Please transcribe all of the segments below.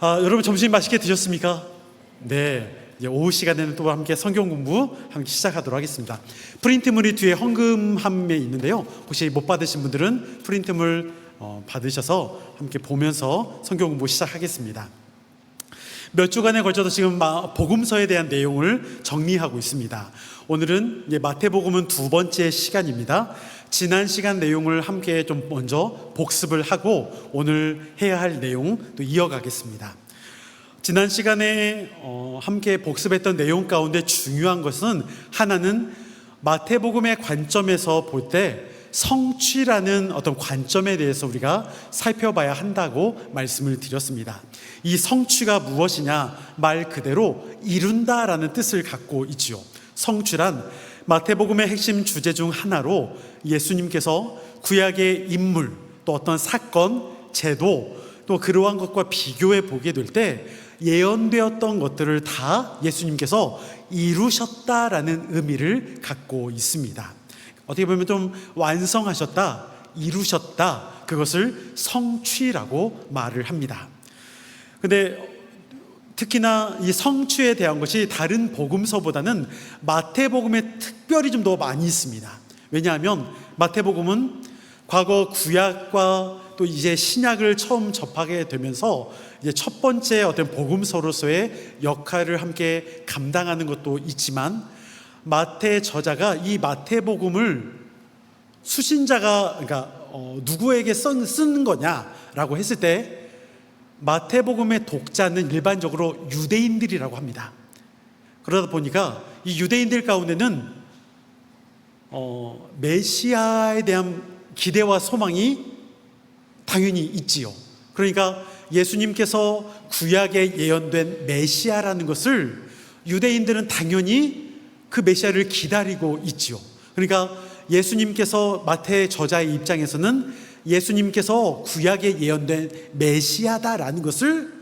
여러분 점심 맛있게 드셨습니까? 네, 이제 오후 시간에는 또 함께 성경 공부 함께 시작하도록 하겠습니다. 프린트물이 뒤에 헌금함에 있는데요. 혹시 못 받으신 분들은 프린트물 받으셔서 함께 보면서 성경 공부 시작하겠습니다. 몇 주간에 걸쳐서 지금 복음서에 대한 내용을 정리하고 있습니다. 오늘은 마태복음은 두 번째 시간입니다. 지난 시간 내용을 함께 좀 먼저 복습을 하고 오늘 해야 할 내용 또 이어가겠습니다. 지난 시간에 함께 복습했던 내용 가운데 중요한 것은 하나는 마태복음의 관점에서 볼 때 성취라는 어떤 관점에 대해서 우리가 살펴봐야 한다고 말씀을 드렸습니다. 이 성취가 무엇이냐? 말 그대로 이룬다라는 뜻을 갖고 있지요. 성취란 마태복음의 핵심 주제 중 하나로 예수님께서 구약의 인물, 또 어떤 사건, 제도, 또 그러한 것과 비교해 보게 될 때 예언되었던 것들을 다 예수님께서 이루셨다라는 의미를 갖고 있습니다. 어떻게 보면 좀 완성하셨다, 이루셨다, 그것을 성취라고 말을 합니다. 근데 특히나 이 성취에 대한 것이 다른 복음서보다는 마태복음에 특별히 좀 더 많이 있습니다. 왜냐하면 마태복음은 과거 구약과 또 이제 신약을 처음 접하게 되면서 이제 첫 번째 어떤 복음서로서의 역할을 함께 감당하는 것도 있지만, 마태 저자가 이 마태복음을 수신자가 그러니까 누구에게 쓰는 거냐라고 했을 때 마태복음의 독자는 일반적으로 유대인들이라고 합니다. 그러다 보니까 이 유대인들 가운데는 메시아에 대한 기대와 소망이 당연히 있지요. 그러니까 예수님께서 구약에 예언된 메시아라는 것을 유대인들은 당연히 그 메시아를 기다리고 있지요. 그러니까 예수님께서 마태 저자의 입장에서는 예수님께서 구약에 예언된 메시아다라는 것을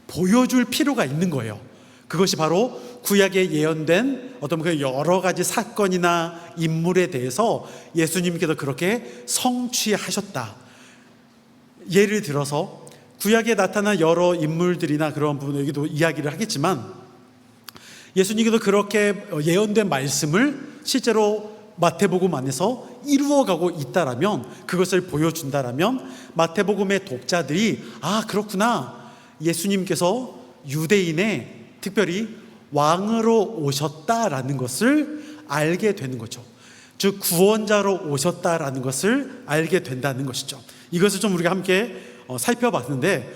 보여줄 필요가 있는 거예요. 그것이 바로 구약에 예언된 어떤 그 여러 가지 사건이나 인물에 대해서 예수님께서 그렇게 성취하셨다. 예를 들어서 구약에 나타난 여러 인물들이나 그런 부분, 여기도 이야기를 하겠지만, 예수님께서 그렇게 예언된 말씀을 실제로 마태복음 안에서 이루어가고 있다라면, 그것을 보여준다라면 마태복음의 독자들이 그렇구나, 예수님께서 유대인의 특별히 왕으로 오셨다라는 것을 알게 되는 거죠. 즉 구원자로 오셨다라는 것을 알게 된다는 것이죠. 이것을 좀 우리가 함께 살펴봤는데,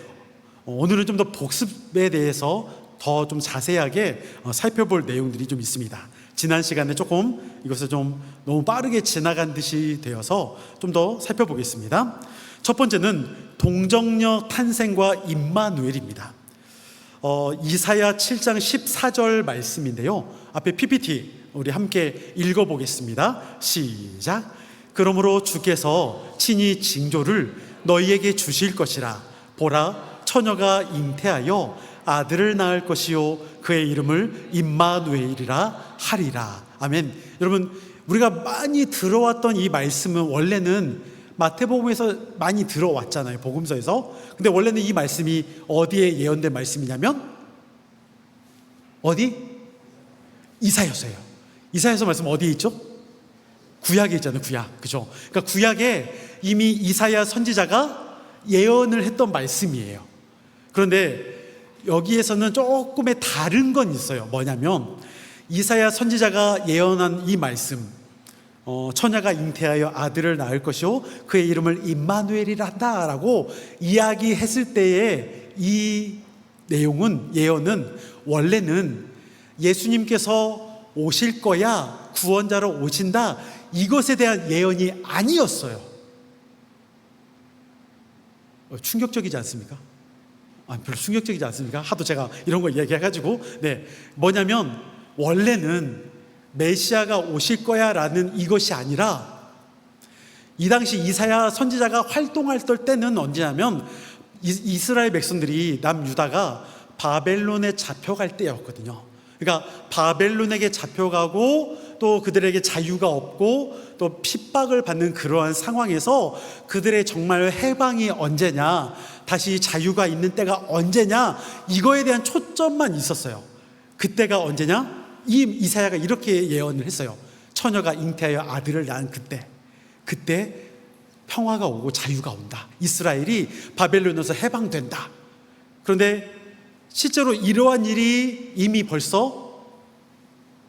오늘은 좀 더 복습에 대해서 더 좀 자세하게 살펴볼 내용들이 좀 있습니다. 지난 시간에 조금 이것을 좀 너무 빠르게 지나간 듯이 되어서 좀 더 살펴보겠습니다. 첫 번째는 동정녀 탄생과 임마누엘입니다. 이사야 7장 14절 말씀인데요. 앞에 PPT 우리 함께 읽어보겠습니다. 시작. 그러므로 주께서 친히 징조를 너희에게 주실 것이라. 보라, 처녀가 잉태하여 아들을 낳을 것이요 그의 이름을 임마누엘이라 하리라. 아멘. 여러분, 우리가 많이 들어왔던 이 말씀은 원래는 마태복음에서 많이 들어왔잖아요, 복음서에서. 근데 원래는 이 말씀이 어디에 예언된 말씀이냐면 어디? 이사야서예요. 이사야서 말씀 어디에 있죠? 구약에 있잖아요, 구약. 그죠? 그러니까 구약에 이미 이사야 선지자가 예언을 했던 말씀이에요. 그런데 여기에서는 조금의 다른 건 있어요. 뭐냐면 이사야 선지자가 예언한 이 말씀, 처녀가 잉태하여 아들을 낳을 것이요 그의 이름을 임마누엘이라 한다라고 이야기했을 때의 이 내용은, 예언은 원래는 예수님께서 오실 거야, 구원자로 오신다, 이것에 대한 예언이 아니었어요. 충격적이지 않습니까? 별로 충격적이지 않습니까? 하도 제가 이런 거 이야기해가지고. 뭐냐면 원래는 메시아가 오실 거야 라는 이것이 아니라, 이 당시 이사야 선지자가 활동할 때는 언제냐면 이스라엘 백성들이 남유다가 바벨론에 잡혀갈 때였거든요. 그러니까 바벨론에게 잡혀가고 또 그들에게 자유가 없고 또 핍박을 받는 그러한 상황에서 그들의 정말 해방이 언제냐, 다시 자유가 있는 때가 언제냐, 이거에 대한 초점만 있었어요. 그때가 언제냐? 이사야가 이렇게 예언을 했어요. 처녀가 잉태하여 아들을 낳은 그때 평화가 오고 자유가 온다. 이스라엘이 바벨론에서 해방된다. 그런데 실제로 이러한 일이 이미 벌써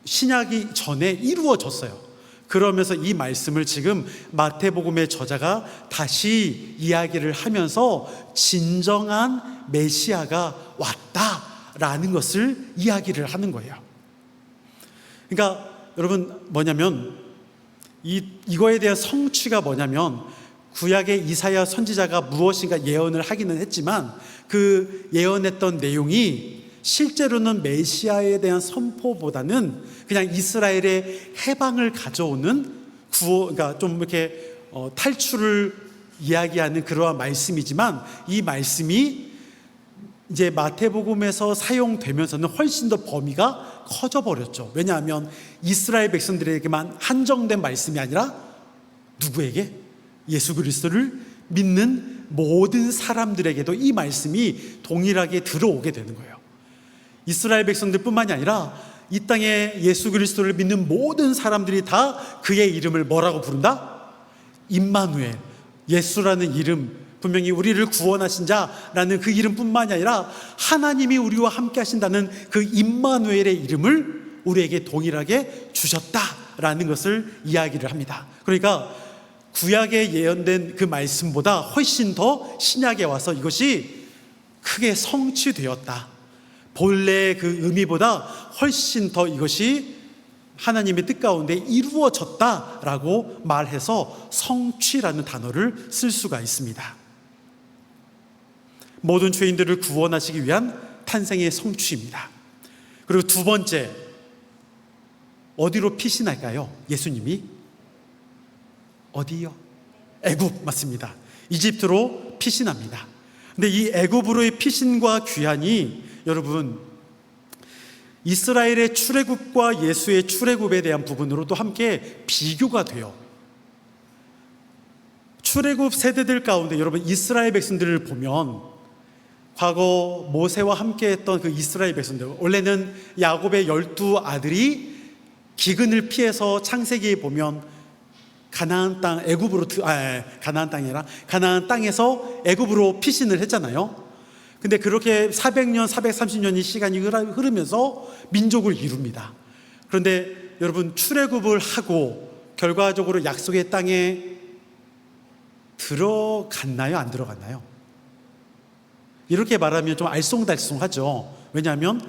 신약이 전에 이루어졌어요. 그러면서 이 말씀을 지금 마태복음의 저자가 다시 이야기를 하면서 진정한 메시아가 왔다라는 것을 이야기를 하는 거예요. 그러니까 여러분 뭐냐면 이거에 대한 성취가 뭐냐면 구약의 이사야 선지자가 무엇인가 예언을 하기는 했지만 그 예언했던 내용이 실제로는 메시아에 대한 선포보다는 그냥 이스라엘의 해방을 가져오는 그러니까 좀 이렇게 탈출을 이야기하는 그러한 말씀이지만 이 말씀이 이제 마태복음에서 사용되면서는 훨씬 더 범위가 커져 버렸죠. 왜냐하면 이스라엘 백성들에게만 한정된 말씀이 아니라 누구에게? 예수 그리스도를 믿는 모든 사람들에게도 이 말씀이 동일하게 들어오게 되는 거예요. 이스라엘 백성들뿐만이 아니라 이 땅에 예수 그리스도를 믿는 모든 사람들이 다 그의 이름을 뭐라고 부른다? 임마누엘, 예수라는 이름, 분명히 우리를 구원하신 자라는 그 이름뿐만이 아니라 하나님이 우리와 함께 하신다는 그 임마누엘의 이름을 우리에게 동일하게 주셨다라는 것을 이야기를 합니다. 그러니까 구약에 예언된 그 말씀보다 훨씬 더 신약에 와서 이것이 크게 성취되었다. 본래의 그 의미보다 훨씬 더 이것이 하나님의 뜻 가운데 이루어졌다라고 말해서 성취라는 단어를 쓸 수가 있습니다. 모든 죄인들을 구원하시기 위한 탄생의 성취입니다. 그리고 두 번째, 어디로 피신할까요? 예수님이 어디요? 애굽 맞습니다. 이집트로 피신합니다. 근데 이 애굽으로의 피신과 귀환이 여러분 이스라엘의 출애굽과 예수의 출애굽에 대한 부분으로도 함께 비교가 돼요. 출애굽 세대들 가운데 여러분 이스라엘 백성들을 보면 과거 모세와 함께 했던 그 이스라엘 백성들, 원래는 야곱의 12 아들이 기근을 피해서 창세기에 보면 가나안 땅 애굽으로 가나안 땅이 아니라 가나안 땅에서 애굽으로 피신을 했잖아요. 근데 그렇게 400년, 430년의 시간이 흐르면서 민족을 이룹니다. 그런데 여러분 출애굽을 하고 결과적으로 약속의 땅에 들어갔나요? 안 들어갔나요? 이렇게 말하면 좀 알쏭달쏭하죠. 왜냐하면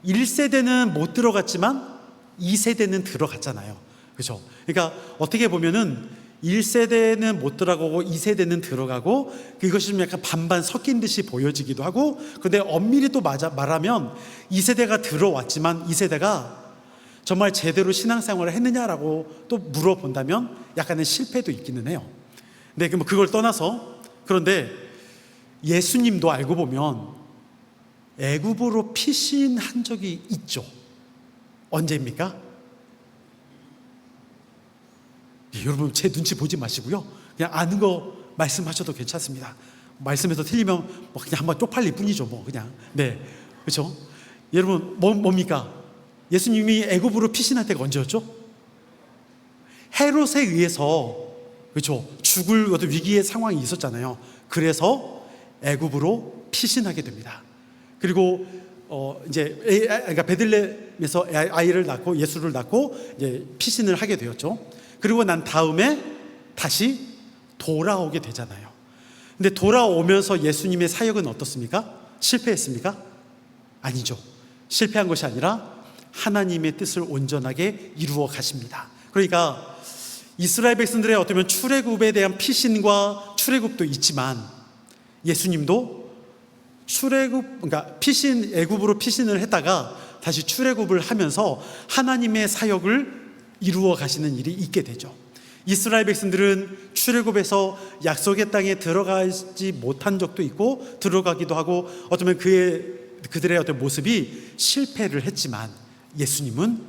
1세대는 못 들어갔지만 2세대는 들어갔잖아요. 그렇죠? 그러니까 어떻게 보면은 1세대는 못 들어가고 2세대는 들어가고 이것이 좀 약간 반반 섞인 듯이 보여지기도 하고, 근데 엄밀히 또 말하면 2세대가 들어왔지만 2세대가 정말 제대로 신앙생활을 했느냐라고 또 물어본다면 약간의 실패도 있기는 해요. 근데 그걸 떠나서, 그런데 예수님도 알고 보면 애굽으로 피신한 적이 있죠. 언제입니까? 여러분 제 눈치 보지 마시고요, 그냥 아는 거 말씀하셔도 괜찮습니다. 말씀에서 틀리면 그냥 한번 쪽팔릴 뿐이죠. 그냥 네, 그렇죠? 여러분 뭡니까? 예수님이 애굽으로 피신할 때가 언제였죠? 헤롯에 의해서, 그렇죠, 죽을 어떤 위기의 상황이 있었잖아요. 그래서 애굽으로 피신하게 됩니다. 그리고 이제 그러니까 베들레헴에서 아이를 낳고 예수를 낳고 이제 피신을 하게 되었죠. 그리고 난 다음에 다시 돌아오게 되잖아요. 근데 돌아오면서 예수님의 사역은 어떻습니까? 실패했습니까? 아니죠. 실패한 것이 아니라 하나님의 뜻을 온전하게 이루어 가십니다. 그러니까 이스라엘 백성들의 어쩌면 출애굽에 대한 피신과 출애굽도 있지만 예수님도 그러니까 애굽으로 피신을 했다가 다시 출애굽을 하면서 하나님의 사역을 이루어 가시는 일이 있게 되죠. 이스라엘 백성들은 출애굽에서 약속의 땅에 들어가지 못한 적도 있고 들어가기도 하고 어쩌면 그들의 어떤 모습이 실패를 했지만 예수님은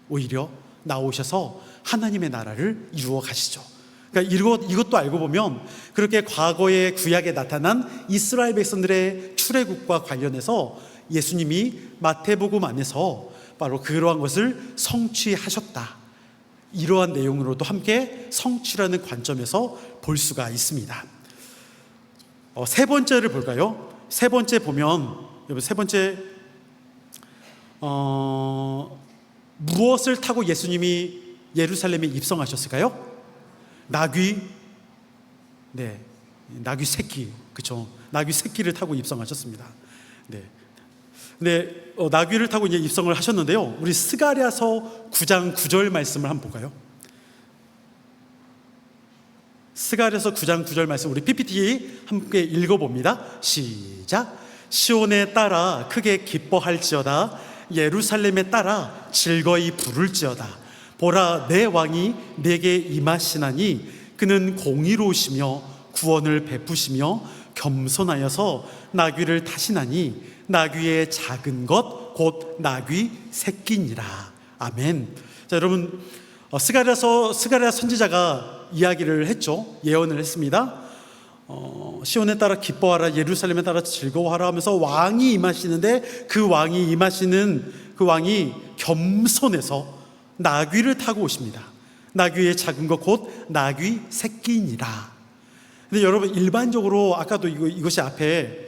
오히려 나오셔서 하나님의 나라를 이루어 가시죠. 그러니까 이것도 알고 보면 그렇게 과거의 구약에 나타난 이스라엘 백성들의 출애굽과 관련해서 예수님이 마태복음 안에서 바로 그러한 것을 성취하셨다, 이러한 내용으로도 함께 성취라는 관점에서 볼 수가 있습니다. 세 번째를 볼까요? 세 번째 보면, 여러분, 세 번째 무엇을 타고 예수님이 예루살렘에 입성하셨을까요? 나귀 새끼, 그렇죠? 나귀 새끼를 타고 입성하셨습니다. 네. 근데 나귀를 타고 이제 입성을 하셨는데요. 우리 스가랴서 9장 9절 말씀을 한번 볼까요? 스가랴서 9장 9절 말씀, 우리 PPT 함께 읽어봅니다. 시작. 시온에 따라 크게 기뻐할지어다, 예루살렘에 따라 즐거이 부를지어다. 보라, 내 왕이 내게 임하시나니 그는 공의로우시며 구원을 베푸시며 겸손하여서 나귀를 타시나니 나귀의 작은 것 곧 나귀 새끼니라. 아멘. 자, 여러분, 스가랴 선지자가 이야기를 했죠. 예언을 했습니다. 시온에 따라 기뻐하라, 예루살렘에 따라 즐거워하라 하면서 왕이 임하시는데, 그 왕이 겸손해서 나귀를 타고 오십니다. 나귀의 작은 것 곧 나귀 새끼니라. 근데 여러분, 일반적으로 아까도 이것이 앞에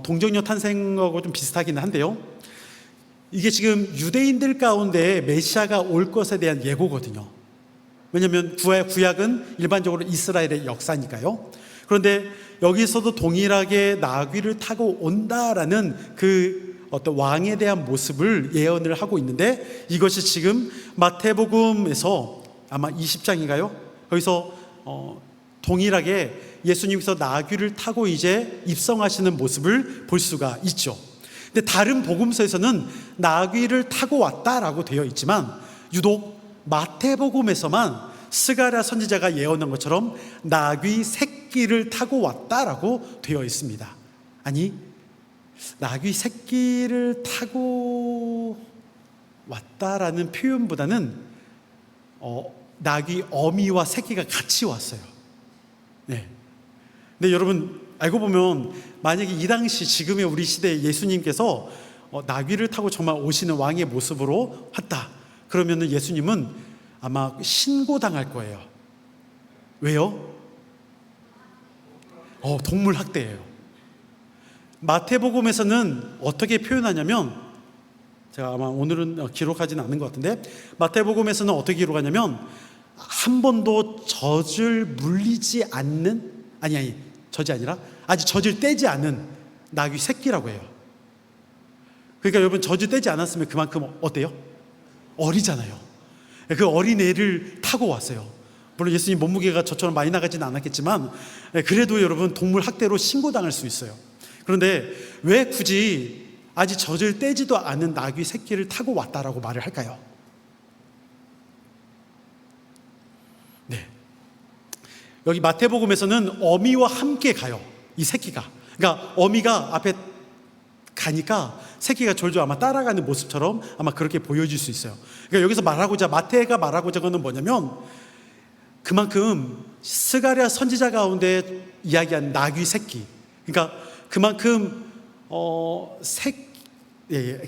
동정녀 탄생하고 좀 비슷하긴 한데요, 이게 지금 유대인들 가운데 메시아가 올 것에 대한 예고거든요. 왜냐하면 구약은 일반적으로 이스라엘의 역사니까요. 그런데 여기서도 동일하게 나귀를 타고 온다라는 그 어떤 왕에 대한 모습을 예언을 하고 있는데, 이것이 지금 마태복음에서 아마 20장인가요? 거기서 동일하게 예수님께서 나귀를 타고 이제 입성하시는 모습을 볼 수가 있죠. 근데 다른 복음서에서는 나귀를 타고 왔다라고 되어 있지만, 유독 마태복음에서만 스가랴 선지자가 예언한 것처럼 나귀 새끼를 타고 왔다라고 되어 있습니다. 아니, 나귀 새끼를 타고 왔다라는 표현보다는 나귀 어미와 새끼가 같이 왔어요. 네. 근데 여러분, 알고 보면 만약에 이 당시 지금의 우리 시대에 예수님께서 나귀를 타고 정말 오시는 왕의 모습으로 왔다, 그러면 예수님은 아마 신고당할 거예요. 왜요? 동물 학대예요. 마태복음에서는 어떻게 표현하냐면, 제가 아마 오늘은 기록하지는 않는 것 같은데, 마태복음에서는 어떻게 기록하냐면, 한 번도 젖을 물리지 않는, 젖이 아니라 아직 젖을 떼지 않은 나귀 새끼라고 해요. 그러니까 여러분, 젖을 떼지 않았으면 그만큼 어때요? 어리잖아요. 그 어린 애를 타고 왔어요. 물론 예수님 몸무게가 저처럼 많이 나가지는 않았겠지만, 그래도 여러분, 동물 학대로 신고당할 수 있어요. 그런데 왜 굳이 아직 젖을 떼지도 않은 나귀 새끼를 타고 왔다라고 말을 할까요? 네. 여기 마태복음에서는 어미와 함께 가요, 이 새끼가. 그러니까 어미가 앞에 가니까 새끼가 졸졸 아마 따라가는 모습처럼 아마 그렇게 보여질 수 있어요. 그러니까 여기서 마태가 말하고자 하는 건 뭐냐면, 그만큼 스가랴 선지자 가운데 이야기한 나귀 새끼, 그러니까 그만큼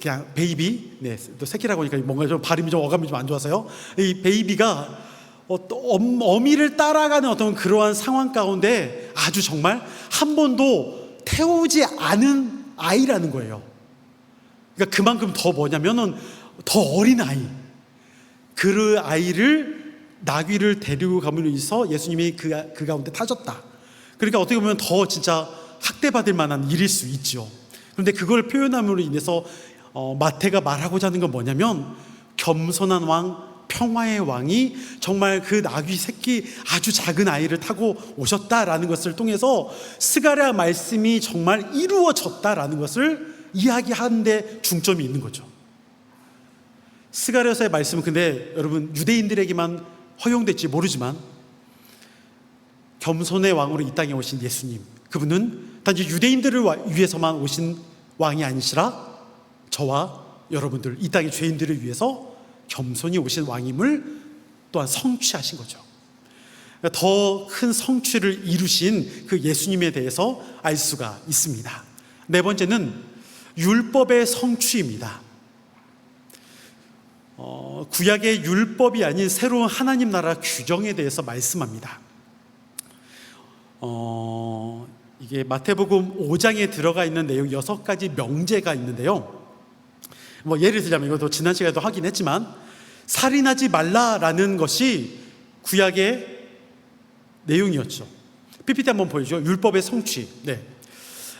그냥 베이비, 또 새끼라고 하니까 뭔가 좀 발음이 좀 어감이 좀 안 좋아서요. 이 베이비가 어미를 따라가는 어떤 그러한 상황 가운데 아주 정말 한 번도 태우지 않은 아이라는 거예요. 그러니까 그만큼 더 뭐냐면은 더 어린 아이, 그 아이를 나귀를 데리고 감으로 인해서 예수님이 그 가운데 타셨다. 그러니까 어떻게 보면 더 진짜 학대받을 만한 일일 수 있죠. 그런데 그걸 표현함으로 인해서 마태가 말하고자 하는 건 뭐냐면, 겸손한 왕, 평화의 왕이 정말 그 나귀 새끼 아주 작은 아이를 타고 오셨다라는 것을 통해서 스가랴 말씀이 정말 이루어졌다라는 것을 이야기하는데 중점이 있는 거죠. 스가랴서의 말씀은 근데 여러분, 유대인들에게만 허용될지 모르지만, 겸손의 왕으로 이 땅에 오신 예수님, 그분은 단지 유대인들을 위해서만 오신 왕이 아니시라 저와 여러분들, 이 땅의 죄인들을 위해서 겸손히 오신 왕임을 또한 성취하신 거죠. 더 큰 성취를 이루신 그 예수님에 대해서 알 수가 있습니다. 네 번째는 율법의 성취입니다. 구약의 율법이 아닌 새로운 하나님 나라 규정에 대해서 말씀합니다. 이게 마태복음 5장에 들어가 있는 내용 6가지 명제가 있는데요. 예를 들자면, 이것도 지난 시간에도 하긴 했지만, 살인하지 말라라는 것이 구약의 내용이었죠. PPT 한번 보여주죠. 율법의 성취.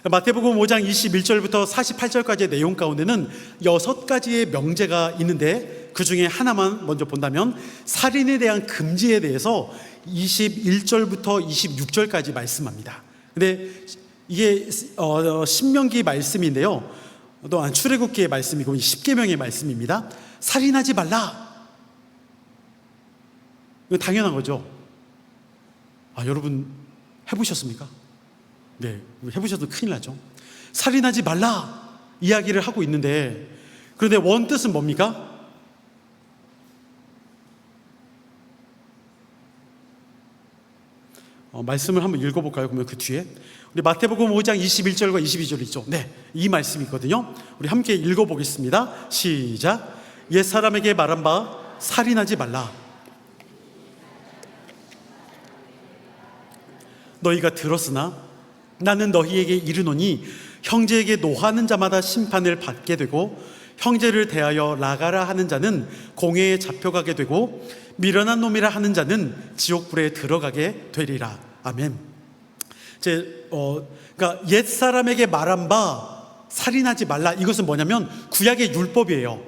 마태복음 5장 21절부터 48절까지의 내용 가운데는 6가지의 명제가 있는데, 그 중에 하나만 먼저 본다면 살인에 대한 금지에 대해서 21절부터 26절까지 말씀합니다. 근데 이게 신명기 말씀인데요, 또한 출애굽기의 말씀이고 십계명의 말씀입니다. 살인하지 말라. 이거 당연한 거죠. 여러분 해보셨습니까? 네, 해보셔도 큰일 나죠. 살인하지 말라 이야기를 하고 있는데, 그런데 원뜻은 뭡니까? 말씀을 한번 읽어볼까요? 그러면 그 뒤에 우리 마태복음 5장 21절과 22절 있죠. 이 말씀이거든요. 우리 함께 읽어보겠습니다. 시작. 옛사람에게 말한 바 살인하지 말라. 너희가 들었으나 나는 너희에게 이르노니 형제에게 노하는 자마다 심판을 받게 되고, 형제를 대하여 나가라 하는 자는 공회에 잡혀가게 되고, 미련한 놈이라 하는 자는 지옥불에 들어가게 되리라. 아멘. 그러니까 옛 사람에게 말한 바 살인하지 말라, 이것은 뭐냐면 구약의 율법이에요.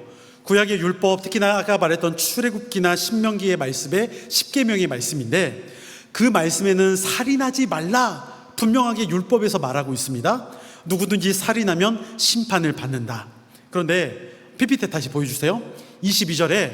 구약의 율법, 특히나 아까 말했던 출애굽기나 신명기의 말씀에 십계명의 말씀인데, 그 말씀에는 살인하지 말라 분명하게 율법에서 말하고 있습니다. 누구든지 살인하면 심판을 받는다. 그런데 PPT 다시 보여주세요. 22절에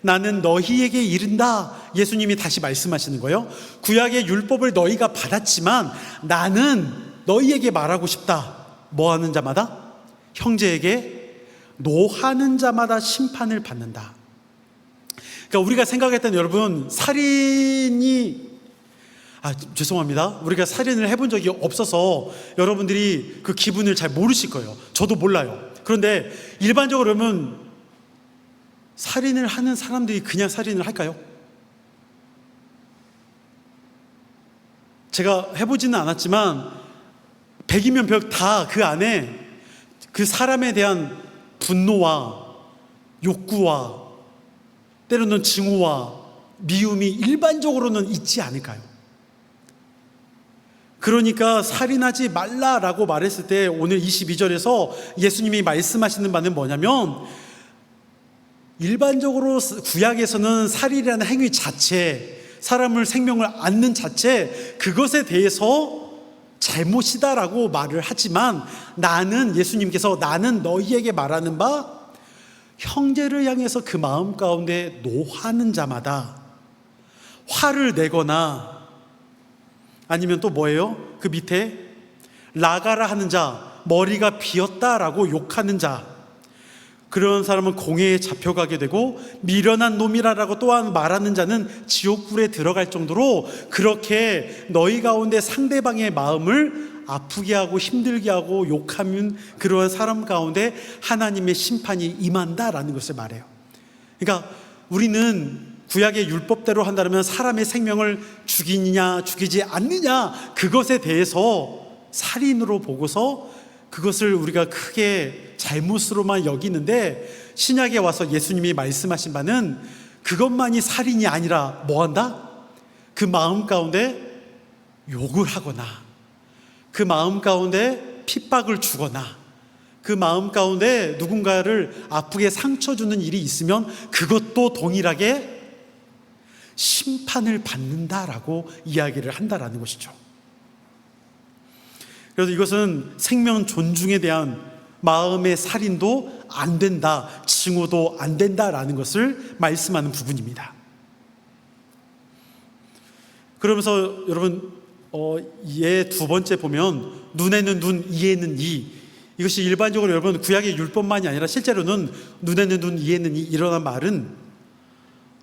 나는 너희에게 이른다, 예수님이 다시 말씀하시는 거예요. 구약의 율법을 너희가 받았지만 나는 너희에게 말하고 싶다. 뭐 하는 자마다? 형제에게 노하는 자마다 심판을 받는다. 그러니까 우리가 생각했던, 여러분, 살인이 죄송합니다. 우리가 살인을 해본 적이 없어서 여러분들이 그 기분을 잘 모르실 거예요. 저도 몰라요. 그런데 일반적으로 그러면 살인을 하는 사람들이 그냥 살인을 할까요? 제가 해보지는 않았지만 100이면 100 다 그 안에 그 사람에 대한 분노와 욕구와 때로는 증오와 미움이 일반적으로는 있지 않을까요? 그러니까 살인하지 말라라고 말했을 때 오늘 22절에서 예수님이 말씀하시는 바는 뭐냐면, 일반적으로 구약에서는 살인이라는 행위 자체, 사람을 생명을 앗는 자체, 그것에 대해서 잘못이다라고 말을 하지만, 나는, 예수님께서 나는 너희에게 말하는 바 형제를 향해서 그 마음 가운데 노하는 자마다 화를 내거나, 아니면 또 뭐예요? 그 밑에 나가라 하는 자, 머리가 비었다라고 욕하는 자, 그런 사람은 공회에 잡혀가게 되고, 미련한 놈이라라고 또한 말하는 자는 지옥불에 들어갈 정도로 그렇게 너희 가운데 상대방의 마음을 아프게 하고 힘들게 하고 욕하면 그러한 사람 가운데 하나님의 심판이 임한다라는 것을 말해요. 그러니까 우리는 구약의 율법대로 한다면 사람의 생명을 죽이느냐 죽이지 않느냐, 그것에 대해서 살인으로 보고서 그것을 우리가 크게 잘못으로만 여기는데, 신약에 와서 예수님이 말씀하신 바는 그것만이 살인이 아니라 뭐 한다? 그 마음 가운데 욕을 하거나, 그 마음 가운데 핍박을 주거나, 그 마음 가운데 누군가를 아프게 상처 주는 일이 있으면 그것도 동일하게 심판을 받는다라고 이야기를 한다라는 것이죠. 그래서 이것은 생명 존중에 대한 마음의 살인도 안 된다, 증오도 안 된다라는 것을 말씀하는 부분입니다. 그러면서 여러분, 얘 두 번째 보면 눈에는 눈, 이에는 이, 이것이 일반적으로 여러분 구약의 율법만이 아니라 실제로는 눈에는 눈, 이에는 이 일어난 말은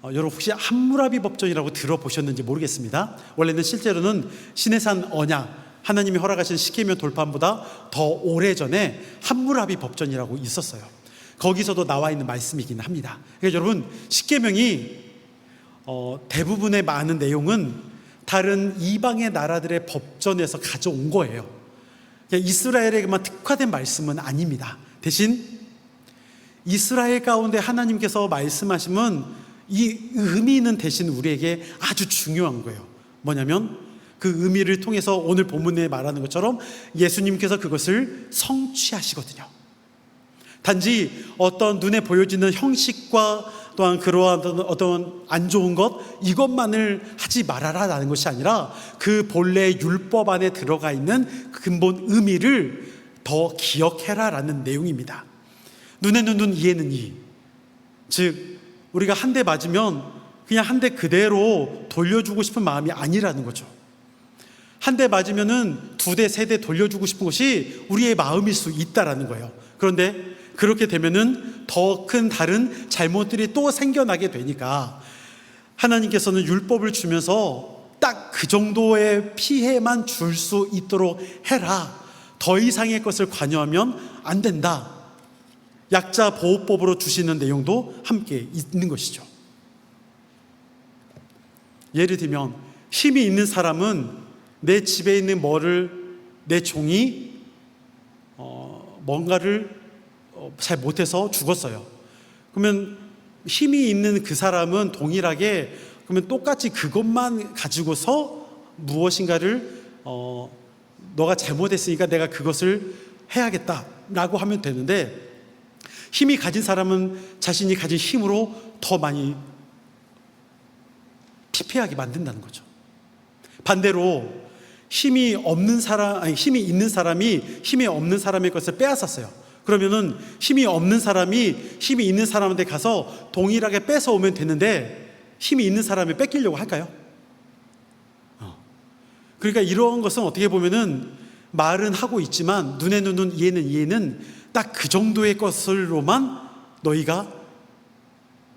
여러분 혹시 함무라비 법전이라고 들어보셨는지 모르겠습니다. 원래는 실제로는 시내산 언약, 하나님이 허락하신 시케미온 돌판보다 더 오래전에 함무라비 법전이라고 있었어요. 거기서도 나와 있는 말씀이긴 합니다. 그러니까 여러분 십계명이 대부분의 많은 내용은 다른 이방의 나라들의 법전에서 가져온 거예요. 이스라엘에게만 특화된 말씀은 아닙니다. 대신 이스라엘 가운데 하나님께서 말씀하시면 이 의미는 대신 우리에게 아주 중요한 거예요. 뭐냐면 그 의미를 통해서 오늘 본문에 말하는 것처럼 예수님께서 그것을 성취하시거든요. 단지 어떤 눈에 보여지는 형식과 또한 그러한 어떤 안 좋은 것 이것만을 하지 말아라라는 것이 아니라 그 본래 율법 안에 들어가 있는 근본 의미를 더 기억해라라는 내용입니다. 눈에는 눈, 이에는 이. 즉 우리가 한 대 맞으면 그냥 한 대 그대로 돌려주고 싶은 마음이 아니라는 거죠. 한 대 맞으면은 두 대, 세 대 돌려주고 싶은 것이 우리의 마음일 수 있다라는 거예요. 그런데 그렇게 되면은 더 큰 다른 잘못들이 또 생겨나게 되니까 하나님께서는 율법을 주면서 딱 그 정도의 피해만 줄 수 있도록 해라. 더 이상의 것을 관여하면 안 된다. 약자 보호법으로 주시는 내용도 함께 있는 것이죠. 예를 들면 힘이 있는 사람은 내 집에 있는 내 종이 뭔가를 잘 못해서 죽었어요. 그러면 힘이 있는 그 사람은 동일하게 그러면 똑같이 그것만 가지고서 무엇인가를 너가 잘못했으니까 내가 그것을 해야겠다라고 하면 되는데, 힘이 가진 사람은 자신이 가진 힘으로 더 많이 피폐하게 만든다는 거죠. 반대로 힘이 있는 사람이 힘이 없는 사람의 것을 빼앗았어요. 그러면은 힘이 없는 사람이 힘이 있는 사람한테 가서 동일하게 뺏어오면 되는데 힘이 있는 사람이 뺏기려고 할까요? 그러니까 이런 것은 어떻게 보면은 말은 하고 있지만 눈에는 눈, 이에는 이에는 딱 그 정도의 것으로만 너희가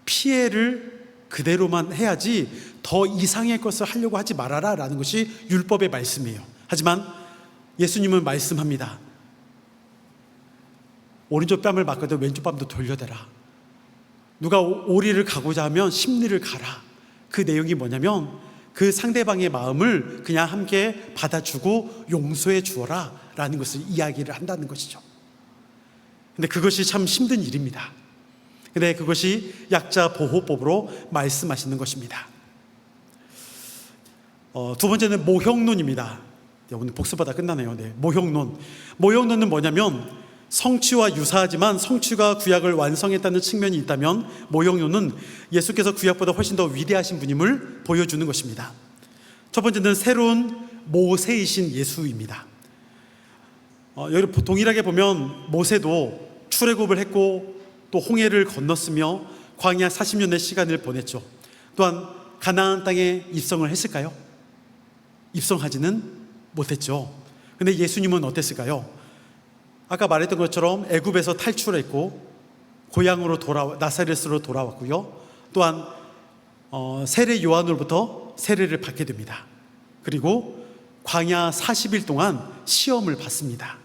피해를 그대로만 해야지 더 이상의 것을 하려고 하지 말아라 라는 것이 율법의 말씀이에요. 하지만 예수님은 말씀합니다. 오른쪽 뺨을 맞거든 왼쪽 뺨도 돌려대라. 누가 오리를 가고자 하면 십리를 가라. 그 내용이 뭐냐면 그 상대방의 마음을 그냥 함께 받아주고 용서해 주어라 라는 것을 이야기를 한다는 것이죠. 근데 그것이 참 힘든 일입니다. 근데 그것이 약자 보호법으로 말씀하시는 것입니다. 두 번째는 모형론입니다. 오늘 복습하다 끝나네요. 네, 모형론. 모형론은 뭐냐면 성취와 유사하지만 성취가 구약을 완성했다는 측면이 있다면 모형론은 예수께서 구약보다 훨씬 더 위대하신 분임을 보여주는 것입니다. 첫 번째는 새로운 모세이신 예수입니다. 여기 동일하게 보면 모세도 출애굽을 했고 또 홍해를 건넜으며 광야 40년의 시간을 보냈죠. 또한 가나안 땅에 입성을 했을까요? 입성하지는 못했죠. 근데 예수님은 어땠을까요? 아까 말했던 것처럼 애굽에서 탈출했고 고향으로 나사렛으로 돌아왔고요. 또한 세례 요한으로부터 세례를 받게 됩니다. 그리고 광야 40일 동안 시험을 받습니다.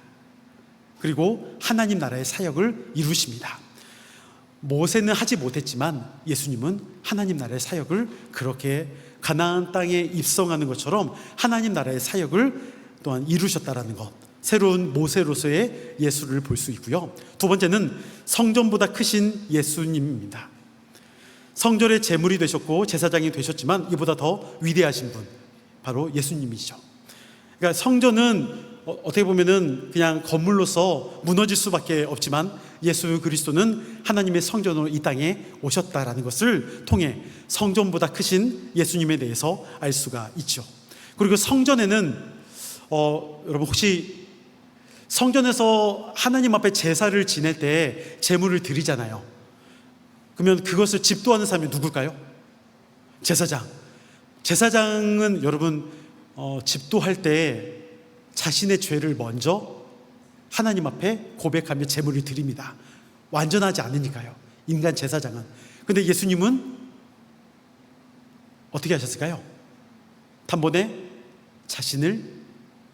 그리고 하나님 나라의 사역을 이루십니다. 모세는 하지 못했지만 예수님은 하나님 나라의 사역을 그렇게 가나안 땅에 입성하는 것처럼 하나님 나라의 사역을 또한 이루셨다라는 것, 새로운 모세로서의 예수를 볼 수 있고요. 두 번째는 성전보다 크신 예수님입니다. 성전의 제물이 되셨고 제사장이 되셨지만 이보다 더 위대하신 분, 바로 예수님이시죠. 그러니까 성전은 어떻게 보면은 그냥 건물로서 무너질 수밖에 없지만 예수 그리스도는 하나님의 성전으로 이 땅에 오셨다라는 것을 통해 성전보다 크신 예수님에 대해서 알 수가 있죠. 그리고 성전에는 여러분 혹시 성전에서 하나님 앞에 제사를 지낼 때 제물을 드리잖아요. 그러면 그것을 집도하는 사람이 누굴까요? 제사장. 제사장은 여러분 집도할 때 자신의 죄를 먼저 하나님 앞에 고백하며 제물을 드립니다. 완전하지 않으니까요, 인간 제사장은. 근데 예수님은 어떻게 하셨을까요? 단번에 자신을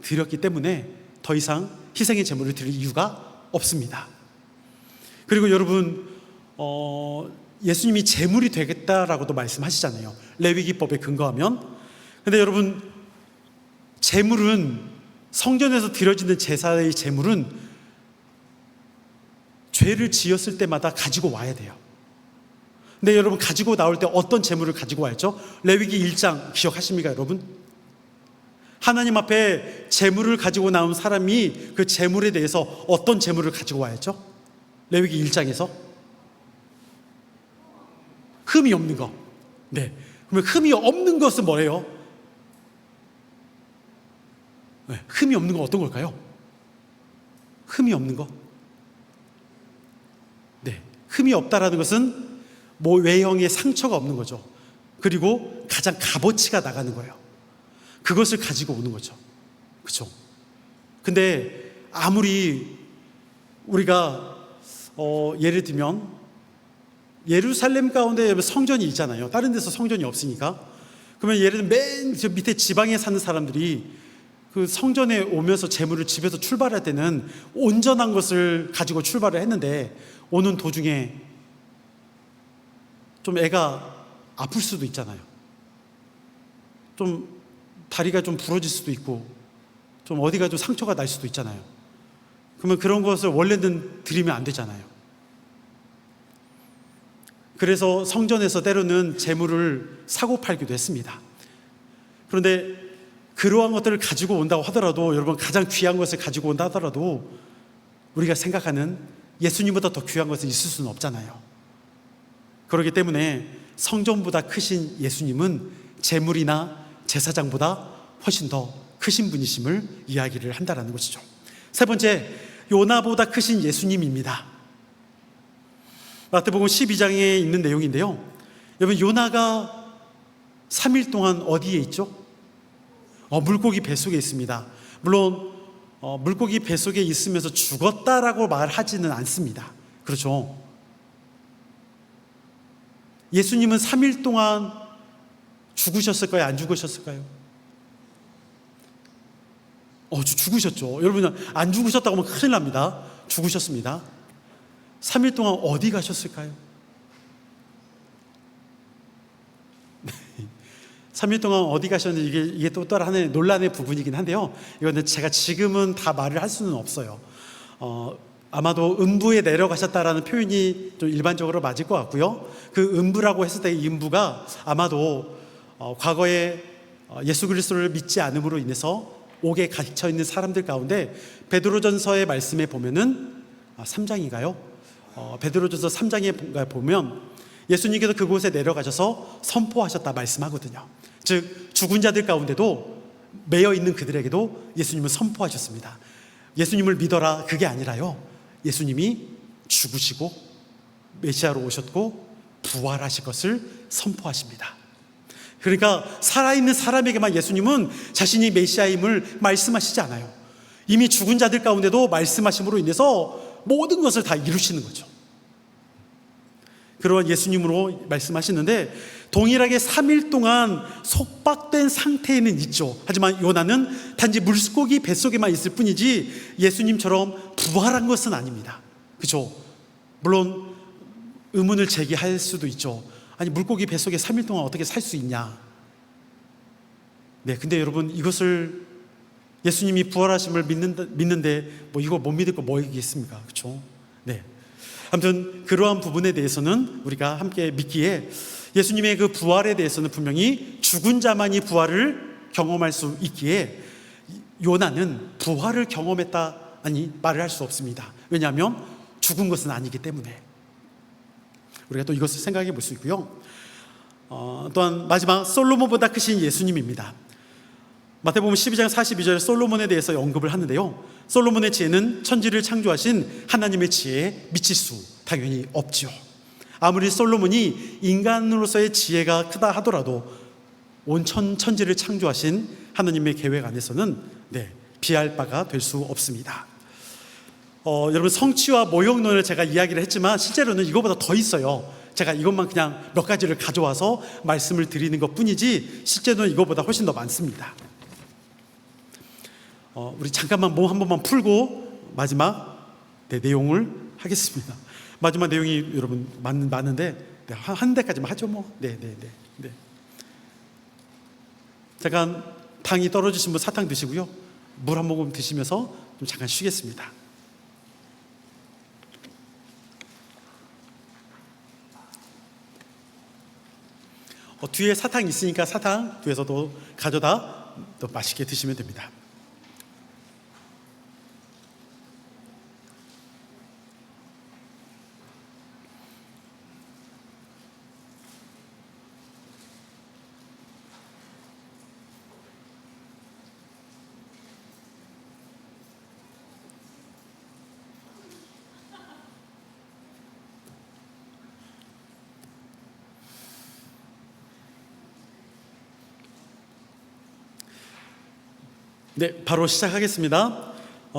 드렸기 때문에 더 이상 희생의 제물을 드릴 이유가 없습니다. 그리고 여러분, 예수님이 제물이 되겠다라고도 말씀하시잖아요, 레위기법에 근거하면. 근데 여러분, 제물은, 성전에서 드려지는 제사의 제물은 죄를 지었을 때마다 가지고 와야 돼요. 근데 여러분, 가지고 나올 때 어떤 제물을 가지고 와야죠? 레위기 1장 기억하십니까 여러분? 하나님 앞에 제물을 가지고 나온 사람이 그 제물에 대해서 어떤 제물을 가지고 와야죠? 레위기 1장에서 흠이 없는 거. 네. 그러면 흠이 없는 것은 뭐예요? 네. 흠이 없는 건 어떤 걸까요? 흠이 없는 거. 네. 흠이 없다라는 것은 뭐 외형에 상처가 없는 거죠. 그리고 가장 값어치가 나가는 거예요. 그것을 가지고 오는 거죠. 그렇죠? 근데 아무리 우리가 예를 들면 예루살렘 가운데 성전이 있잖아요. 다른 데서 성전이 없으니까. 그러면 예를 들면 맨 저 밑에 지방에 사는 사람들이 그 성전에 오면서 제물을 집에서 출발할 때는 온전한 것을 가지고 출발을 했는데, 오는 도중에 좀 애가 아플 수도 있잖아요. 좀 다리가 좀 부러질 수도 있고, 좀 어디가 좀 상처가 날 수도 있잖아요. 그러면 그런 것을 원래는 드리면 안 되잖아요. 그래서 성전에서 때로는 제물을 사고 팔기도 했습니다. 그런데 그러한 것들을 가지고 온다고 하더라도, 여러분, 가장 귀한 것을 가지고 온다 하더라도 우리가 생각하는 예수님보다 더 귀한 것은 있을 수는 없잖아요. 그렇기 때문에 성전보다 크신 예수님은 제물이나 제사장보다 훨씬 더 크신 분이심을 이야기를 한다는 것이죠. 세 번째, 요나보다 크신 예수님입니다. 마태복음 12장에 있는 내용인데요, 여러분, 요나가 3일 동안 어디에 있죠? 물고기 뱃속에 있습니다. 물론 물고기 뱃속에 있으면서 죽었다라고 말하지는 않습니다. 그렇죠? 예수님은 3일 동안 죽으셨을까요? 안 죽으셨을까요? 죽으셨죠. 여러분, 안 죽으셨다고 하면 큰일 납니다. 죽으셨습니다. 3일 동안 어디 가셨을까요? 3일 동안 어디 가셨는지 이게 또 다른 하나의 논란의 부분이긴 한데요, 이거는 제가 지금은 다 말을 할 수는 없어요. 아마도 음부에 내려가셨다라는 표현이 좀 일반적으로 맞을 것 같고요. 그 음부라고 했을 때 이 음부가 아마도 과거에 예수 그리스도를 믿지 않음으로 인해서 옥에 갇혀 있는 사람들 가운데 베드로전서의 말씀에 보면은 3장인가요? 베드로전서 3장에 보면 예수님께서 그곳에 내려가셔서 선포하셨다 말씀하거든요. 즉, 죽은 자들 가운데도 매여 있는 그들에게도 예수님은 선포하셨습니다. 예수님을 믿어라, 그게 아니라요, 예수님이 죽으시고 메시아로 오셨고 부활하실 것을 선포하십니다. 그러니까 살아있는 사람에게만 예수님은 자신이 메시아임을 말씀하시지 않아요. 이미 죽은 자들 가운데도 말씀하심으로 인해서 모든 것을 다 이루시는 거죠. 그러한 예수님으로 말씀하시는데, 동일하게 3일 동안 속박된 상태에는 있죠. 하지만 요나는 단지 물고기 뱃속에만 있을 뿐이지 예수님처럼 부활한 것은 아닙니다. 그렇죠? 물론 의문을 제기할 수도 있죠. 아니, 물고기 뱃속에 3일 동안 어떻게 살 수 있냐? 네, 근데 여러분, 이것을 예수님이 부활하심을 믿는데 뭐 이거 못 믿을 거 뭐 있겠습니까? 그렇죠? 네. 아무튼 그러한 부분에 대해서는 우리가 함께 믿기에, 예수님의 그 부활에 대해서는 분명히 죽은 자만이 부활을 경험할 수 있기에 요나는 부활을 경험했다 아니 말을 할 수 없습니다. 왜냐하면 죽은 것은 아니기 때문에. 우리가 또 이것을 생각해 볼 수 있고요. 또한 마지막, 솔로몬보다 크신 예수님입니다. 마태복음 12장 42절에 솔로몬에 대해서 언급을 하는데요, 솔로몬의 지혜는 천지를 창조하신 하나님의 지혜에 미칠 수 당연히 없죠. 아무리 솔로몬이 인간으로서의 지혜가 크다 하더라도 온 천지를 창조하신 하나님의 계획 안에서는 비할 바가 될 수 없습니다. 여러분 성취와 모형론을 제가 이야기를 했지만 실제로는 이거보다 더 있어요. 제가 이것만 그냥 몇 가지를 가져와서 말씀을 드리는 것 뿐이지 실제로는 이거보다 훨씬 더 많습니다. 우리 잠깐만 몸 한 번만 풀고 마지막 내용을 하겠습니다. 마지막 내용이 여러분 많은데 한 대까지만 하죠 뭐. 네. 잠깐 당이 떨어지신 분 사탕 드시고요. 물 한 모금 드시면서 좀 잠깐 쉬겠습니다. 뒤에 사탕 있으니까 사탕 뒤에서도 가져다 또 맛있게 드시면 됩니다. 네, 바로 시작하겠습니다.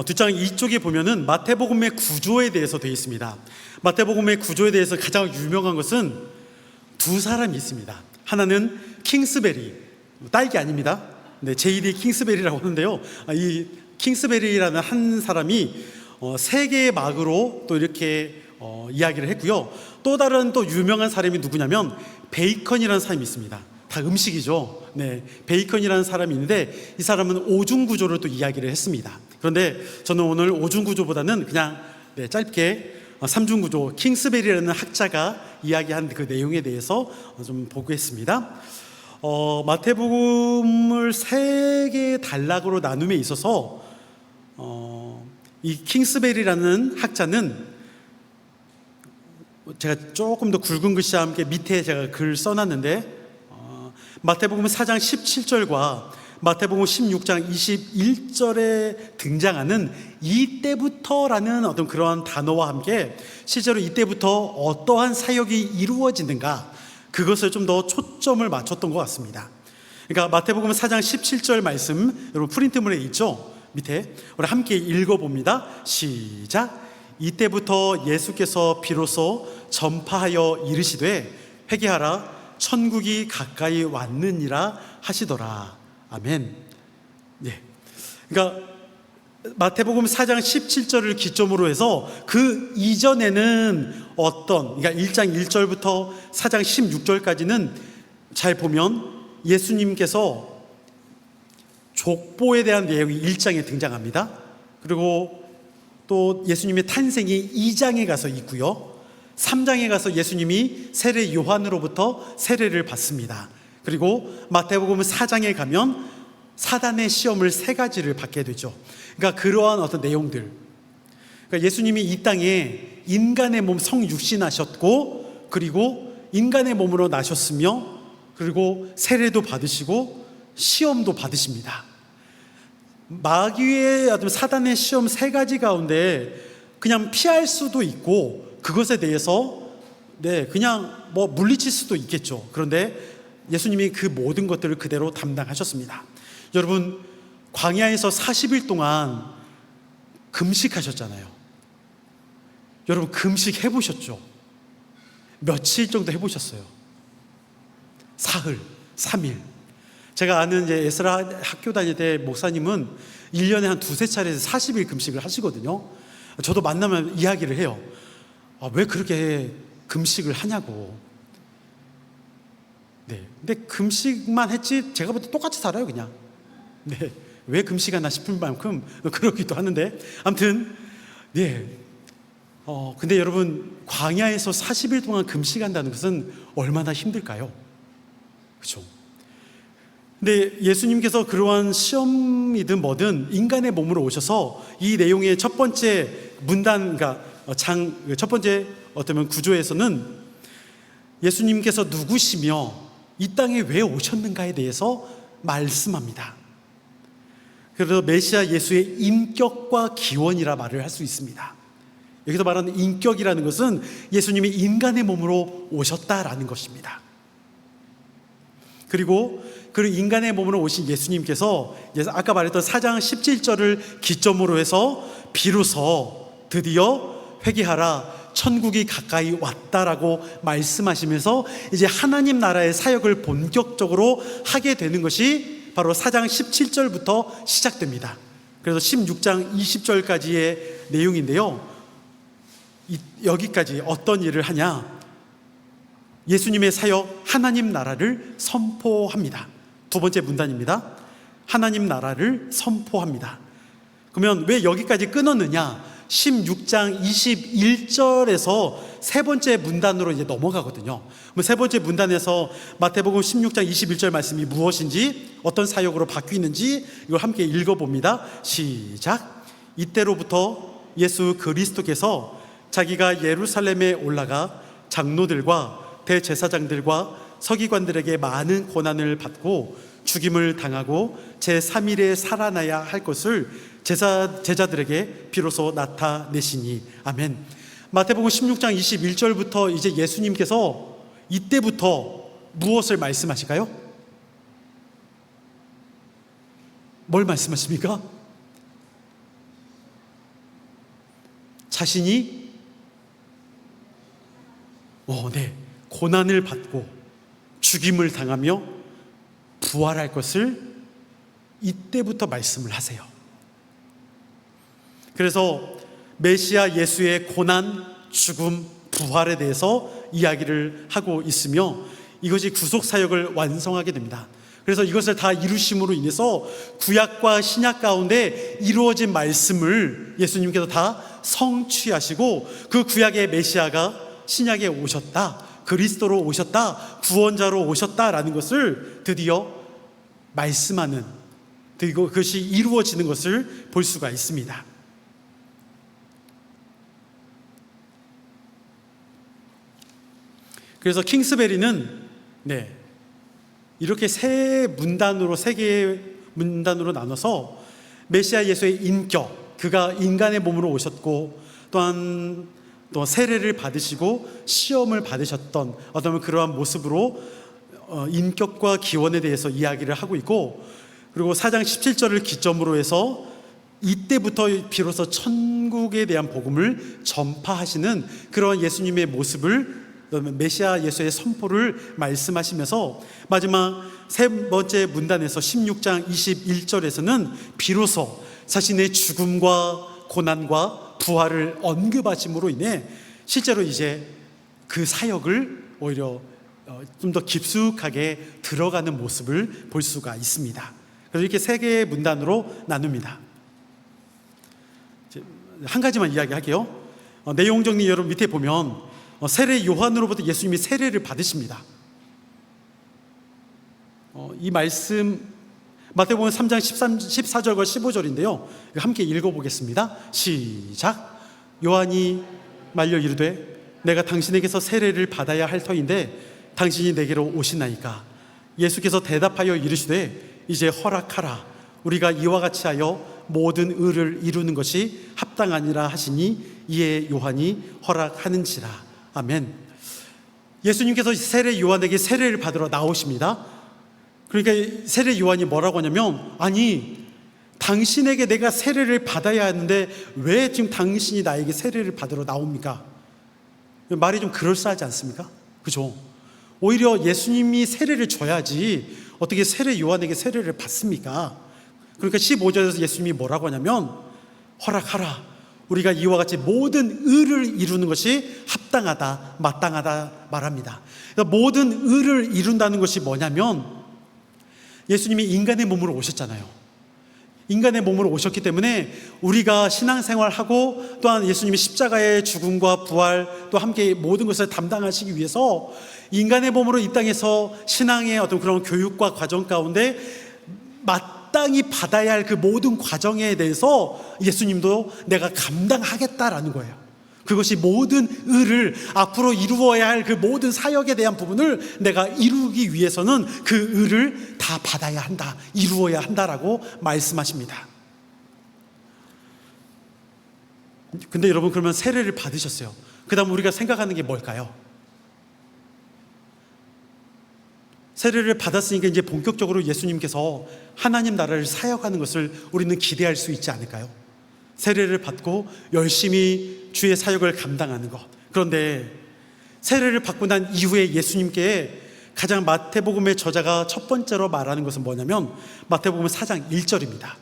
뒷장 이쪽에 보면은 마태복음의 구조에 대해서 되어 있습니다. 마태복음의 구조에 대해서 가장 유명한 것은 두 사람이 있습니다. 하나는 킹스베리, 딸기 아닙니다. 네, J.D. 킹스베리라고 하는데요. 이 킹스베리라는 한 사람이 세 개의 막으로 또 이렇게 이야기를 했고요. 또 다른 또 유명한 사람이 누구냐면 베이컨이라는 사람이 있습니다. 다 음식이죠. 네, 베이컨이라는 사람이 있는데 이 사람은 오중 구조를 또 이야기를 했습니다. 그런데 저는 오늘 오중 구조보다는 그냥 짧게 삼중 구조, 킹스베리라는 학자가 이야기한 그 내용에 대해서 좀 보겠습니다. 마태복음을 세 개의 단락으로 나눔에 있어서 이 킹스베리라는 학자는 제가 조금 더 굵은 글씨와 함께 밑에 제가 글 써놨는데 마태복음 4장 17절과 마태복음 16장 21절에 등장하는 이때부터라는 어떤 그러한 단어와 함께 실제로 이때부터 어떠한 사역이 이루어지는가 그것을 좀 더 초점을 맞췄던 것 같습니다. 그러니까 마태복음 4장 17절 말씀 여러분 프린트물에 있죠? 밑에 우리 함께 읽어봅니다. 시작. 이때부터 예수께서 비로소 전파하여 이르시되 회개하라 천국이 가까이 왔느니라 하시더라. 아멘. 네. 그러니까 마태복음 4장 17절을 기점으로 해서 그 이전에는 그러니까 1장 1절부터 4장 16절까지는 잘 보면 예수님께서 족보에 대한 내용이 1장에 등장합니다. 그리고 또 예수님의 탄생이 2장에 가서 있고요. 3장에 가서 예수님이 세례 요한으로부터 세례를 받습니다. 그리고 마태복음 4장에 가면 사단의 시험을 3가지를 받게 되죠. 그러니까 그러한 어떤 내용들. 그러니까 예수님이 이 땅에 인간의 몸 성육신하셨고 그리고 인간의 몸으로 나셨으며 그리고 세례도 받으시고 시험도 받으십니다. 마귀의 어떤 사단의 시험 3가지 가운데 그냥 피할 수도 있고 그것에 대해서 그냥 물리칠 수도 있겠죠. 그런데 예수님이 그 모든 것들을 그대로 담당하셨습니다. 여러분 광야에서 40일 동안 금식하셨잖아요. 여러분 금식 해보셨죠? 며칠 정도 해보셨어요? 사흘, 3일. 제가 아는 이제 에스라 학교 다닐 때 목사님은 1년에 한 2-3차례에서 40일 금식을 하시거든요. 저도 만나면 이야기를 해요. 왜 그렇게 금식을 하냐고. 네. 근데 금식만 했지 제가 볼 때 똑같이 살아요, 그냥. 네. 왜 금식하나 싶을 만큼 그러기도 하는데 아무튼 근데 여러분 광야에서 40일 동안 금식한다는 것은 얼마나 힘들까요? 그렇죠? 근데 예수님께서 그러한 시험이든 뭐든 인간의 몸으로 오셔서 이 내용의 첫 번째 문단, 그러니까 첫 번째 어쩌면 구조에서는 예수님께서 누구시며 이 땅에 왜 오셨는가에 대해서 말씀합니다. 그래서 메시아 예수의 인격과 기원이라 말을 할 수 있습니다. 여기서 말하는 인격이라는 것은 예수님이 인간의 몸으로 오셨다라는 것입니다. 그리고 그 인간의 몸으로 오신 예수님께서 아까 말했던 4장 17절을 기점으로 해서 비로소 드디어 회개하라, 천국이 가까이 왔다라고 말씀하시면서 이제 하나님 나라의 사역을 본격적으로 하게 되는 것이 바로 4장 17절부터 시작됩니다. 그래서 16장 20절까지의 내용인데요, 여기까지 어떤 일을 하냐? 예수님의 사역, 하나님 나라를 선포합니다. 두 번째 문단입니다. 하나님 나라를 선포합니다. 그러면 왜 여기까지 끊었느냐? 16장 21절에서 세 번째 문단으로 이제 넘어가거든요. 세 번째 문단에서 마태복음 16장 21절 말씀이 무엇인지, 어떤 사역으로 바뀌는지 이걸 함께 읽어봅니다. 시작. 이때로부터 예수 그리스도께서 자기가 예루살렘에 올라가 장로들과 대제사장들과 서기관들에게 많은 고난을 받고 죽임을 당하고 제3일에 살아나야 할 것을 제자들에게 비로소 나타내시니. 아멘. 마태복음 16장 21절부터 이제 예수님께서 이때부터 무엇을 말씀하실까요? 뭘 말씀하십니까? 자신이 고난을 받고 죽임을 당하며 부활할 것을 이때부터 말씀을 하세요. 그래서 메시아 예수의 고난, 죽음, 부활에 대해서 이야기를 하고 있으며 이것이 구속 사역을 완성하게 됩니다. 그래서 이것을 다 이루심으로 인해서 구약과 신약 가운데 이루어진 말씀을 예수님께서 다 성취하시고, 그 구약의 메시아가 신약에 오셨다, 그리스도로 오셨다, 구원자로 오셨다라는 것을 드디어 말씀하는, 그것이 이루어지는 것을 볼 수가 있습니다. 그래서 킹스베리는 이렇게 세 개의 문단으로 나눠서 메시아 예수의 인격, 그가 인간의 몸으로 오셨고 또한 또 세례를 받으시고 시험을 받으셨던 어떤 그러한 모습으로 인격과 기원에 대해서 이야기를 하고 있고, 그리고 4장 17절을 기점으로 해서 이때부터 비로소 천국에 대한 복음을 전파하시는 그런 예수님의 모습을, 메시아 예수의 선포를 말씀하시면서 마지막 세 번째 문단에서 16장 21절에서는 비로소 자신의 죽음과 고난과 부활을 언급하심으로 인해 실제로 이제 그 사역을 오히려 좀 더 깊숙하게 들어가는 모습을 볼 수가 있습니다. 그래서 이렇게 세 개의 문단으로 나눕니다. 한 가지만 이야기할게요. 내용 정리 여러분 밑에 보면 세례 요한으로부터 예수님이 세례를 받으십니다. 이 말씀 마태복음 3장 14절과 15절인데요. 함께 읽어보겠습니다. 시작. 요한이 말려 이르되 내가 당신에게서 세례를 받아야 할 터인데 당신이 내게로 오시나이까. 예수께서 대답하여 이르시되 이제 허락하라. 우리가 이와 같이 하여 모든 의를 이루는 것이 합당하니라 하시니 이에 요한이 허락하는지라. 아멘. 예수님께서 세례 요한에게 세례를 받으러 나오십니다. 그러니까 세례 요한이 뭐라고 하냐면, 아니 당신에게 내가 세례를 받아야 하는데 왜 지금 당신이 나에게 세례를 받으러 나옵니까? 말이 좀 그럴싸하지 않습니까? 그죠? 오히려 예수님이 세례를 줘야지 어떻게 세례 요한에게 세례를 받습니까? 그러니까 15절에서 예수님이 뭐라고 하냐면 허락하라. 우리가 이와 같이 모든 의를 이루는 것이 합당하다, 마땅하다 말합니다. 그러니까 모든 의를 이룬다는 것이 뭐냐면 예수님이 인간의 몸으로 오셨잖아요. 인간의 몸으로 오셨기 때문에 우리가 신앙생활하고 또한 예수님이 십자가의 죽음과 부활 또 함께 모든 것을 담당하시기 위해서 인간의 몸으로 이 땅에서 신앙의 어떤 그런 교육과 과정 가운데 마땅히 받아야 할 그 모든 과정에 대해서 예수님도 내가 감당하겠다라는 거예요. 그것이 모든 의를 앞으로 이루어야 할 그 모든 사역에 대한 부분을 내가 이루기 위해서는 그 의를 다 받아야 한다, 이루어야 한다라고 말씀하십니다. 근데 여러분, 그러면 세례를 받으셨어요. 그 다음 우리가 생각하는 게 뭘까요? 세례를 받았으니까 이제 본격적으로 예수님께서 하나님 나라를 사역하는 것을 우리는 기대할 수 있지 않을까요? 세례를 받고 열심히 주의 사역을 감당하는 것. 그런데 세례를 받고 난 이후에 예수님께 가장 마태복음의 저자가 첫 번째로 말하는 것은 뭐냐면 마태복음 4장 1절입니다.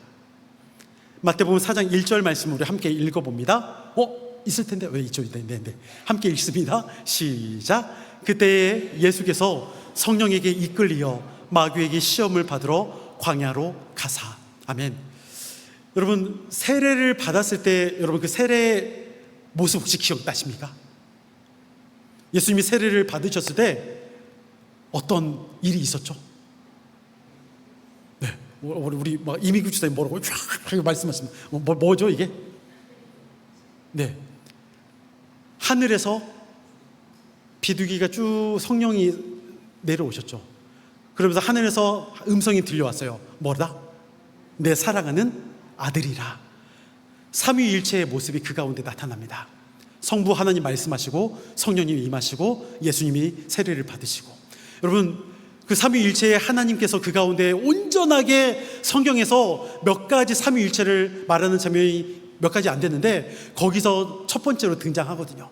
마태복음 4장 1절 말씀을 우리 함께 읽어봅니다. 있을 텐데 왜 있죠? 네. 함께 읽습니다. 시작. 그때에 예수께서 성령에게 이끌리어 마귀에게 시험을 받으러 광야로 가사. 아멘. 여러분, 세례를 받았을 때 여러분 그 세례 모습 혹시 기억나십니까? 예수님이 세례를 받으셨을 때 어떤 일이 있었죠? 네, 우리 이미구 주사님 뭐라고 쫙 말씀하시면 뭐죠 이게? 네, 하늘에서 비둘기가 쭉 성령이 내려오셨죠. 그러면서 하늘에서 음성이 들려왔어요. 뭐다? 내 사랑하는 아들이라. 삼위일체의 모습이 그 가운데 나타납니다. 성부 하나님 말씀하시고 성령님이 임하시고 예수님이 세례를 받으시고, 여러분 그 삼위일체의 하나님께서 그 가운데 온전하게 성경에서 몇 가지 삼위일체를 말하는 장면이 몇 가지 안 되는데 거기서 첫 번째로 등장하거든요.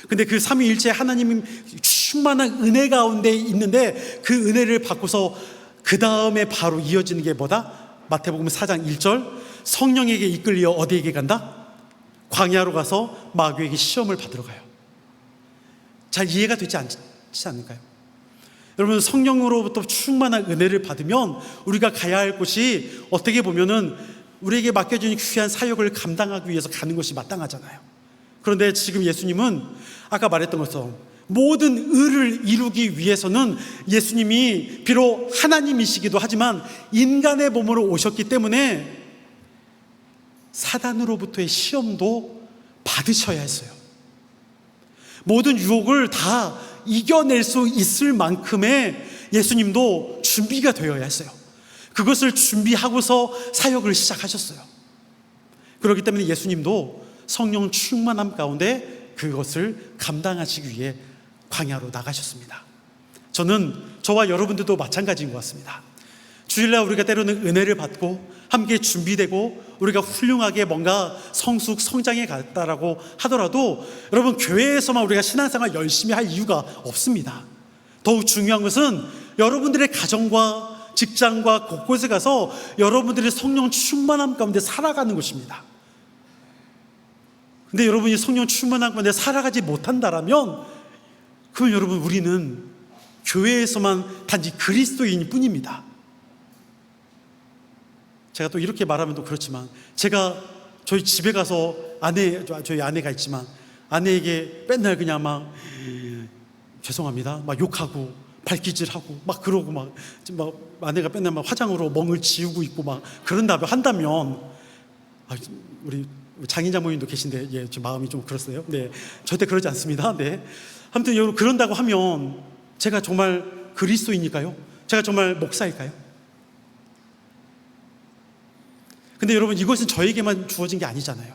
근데 그 삼위일체 하나님 충만한 은혜 가운데 있는데 그 은혜를 받고서 그 다음에 바로 이어지는 게 뭐다? 마태복음 4장 1절, 성령에게 이끌려 어디에게 간다? 광야로 가서 마귀에게 시험을 받으러 가요. 잘 이해가 되지 않지 않을까요? 여러분, 성령으로부터 충만한 은혜를 받으면 우리가 가야 할 곳이 어떻게 보면은 우리에게 맡겨진 귀한 사역을 감당하기 위해서 가는 것이 마땅하잖아요. 그런데 지금 예수님은 아까 말했던 것처럼 모든 의를 이루기 위해서는 예수님이 비록 하나님이시기도 하지만 인간의 몸으로 오셨기 때문에 사단으로부터의 시험도 받으셔야 했어요. 모든 유혹을 다 이겨낼 수 있을 만큼의 예수님도 준비가 되어야 했어요. 그것을 준비하고서 사역을 시작하셨어요. 그렇기 때문에 예수님도 성령 충만함 가운데 그것을 감당하시기 위해 광야로 나가셨습니다. 저와 여러분들도 마찬가지인 것 같습니다. 주일날 우리가 때로는 은혜를 받고 함께 준비되고 우리가 훌륭하게 뭔가 성장해 갔다라고 하더라도 여러분, 교회에서만 우리가 신앙생활 열심히 할 이유가 없습니다. 더욱 중요한 것은 여러분들의 가정과 직장과 곳곳에 가서 여러분들의 성령 충만함 가운데 살아가는 것입니다. 근데 여러분이 성령 충만함 가운데 살아가지 못한다라면 그럼 여러분, 우리는 교회에서만 단지 그리스도인일 뿐입니다. 제가 또 이렇게 말하면 또 그렇지만, 제가 저희 집에 가서 저희 아내가 있지만 아내에게 맨날 그냥 막 죄송합니다 막 욕하고 발기질하고 막 그러고 막 아내가 맨날 막 화장으로 멍을 지우고 있고 막 한다면 우리 장인 장모님도 계신데 제 마음이 좀 그렇어요. 네, 절대 그러지 않습니다. 네, 아무튼 여러분, 그런다고 하면 제가 정말 그리스도인일까요? 제가 정말 목사일까요? 근데 여러분, 이것은 저에게만 주어진 게 아니잖아요.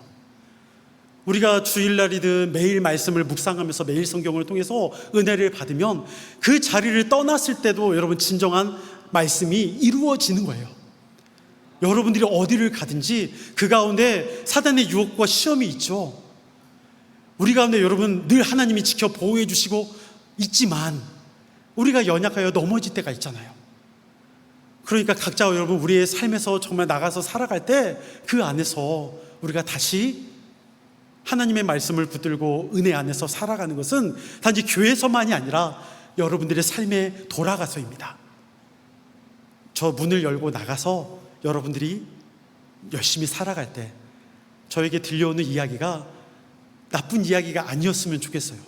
우리가 주일날이든 매일 말씀을 묵상하면서 매일 성경을 통해서 은혜를 받으면 그 자리를 떠났을 때도 여러분, 진정한 말씀이 이루어지는 거예요. 여러분들이 어디를 가든지 그 가운데 사단의 유혹과 시험이 있죠. 우리 가운데 여러분 늘 하나님이 지켜 보호해 주시고 있지만 우리가 연약하여 넘어질 때가 있잖아요. 그러니까 각자 여러분, 우리의 삶에서 정말 나가서 살아갈 때 그 안에서 우리가 다시 하나님의 말씀을 붙들고 은혜 안에서 살아가는 것은 단지 교회에서만이 아니라 여러분들의 삶에 돌아가서입니다. 저 문을 열고 나가서 여러분들이 열심히 살아갈 때 저에게 들려오는 이야기가 나쁜 이야기가 아니었으면 좋겠어요.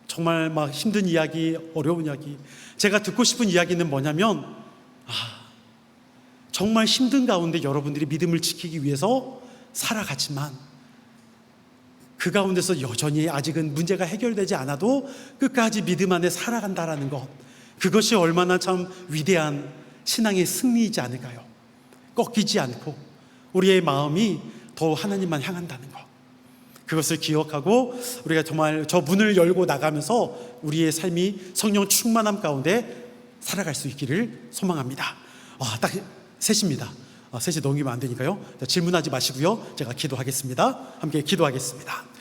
정말 막 힘든 이야기, 어려운 이야기, 제가 듣고 싶은 이야기는 뭐냐면 정말 힘든 가운데 여러분들이 믿음을 지키기 위해서 살아가지만 그 가운데서 여전히 아직은 문제가 해결되지 않아도 끝까지 믿음 안에 살아간다라는 것, 그것이 얼마나 참 위대한 신앙의 승리이지 않을까요? 꺾이지 않고 우리의 마음이 더 하나님만 향한다는 것, 그것을 기억하고 우리가 정말 저 문을 열고 나가면서 우리의 삶이 성령 충만함 가운데 살아갈 수 있기를 소망합니다. 딱 셋입니다. 셋이 넘기면 안 되니까요. 자, 질문하지 마시고요. 제가 기도하겠습니다. 함께 기도하겠습니다.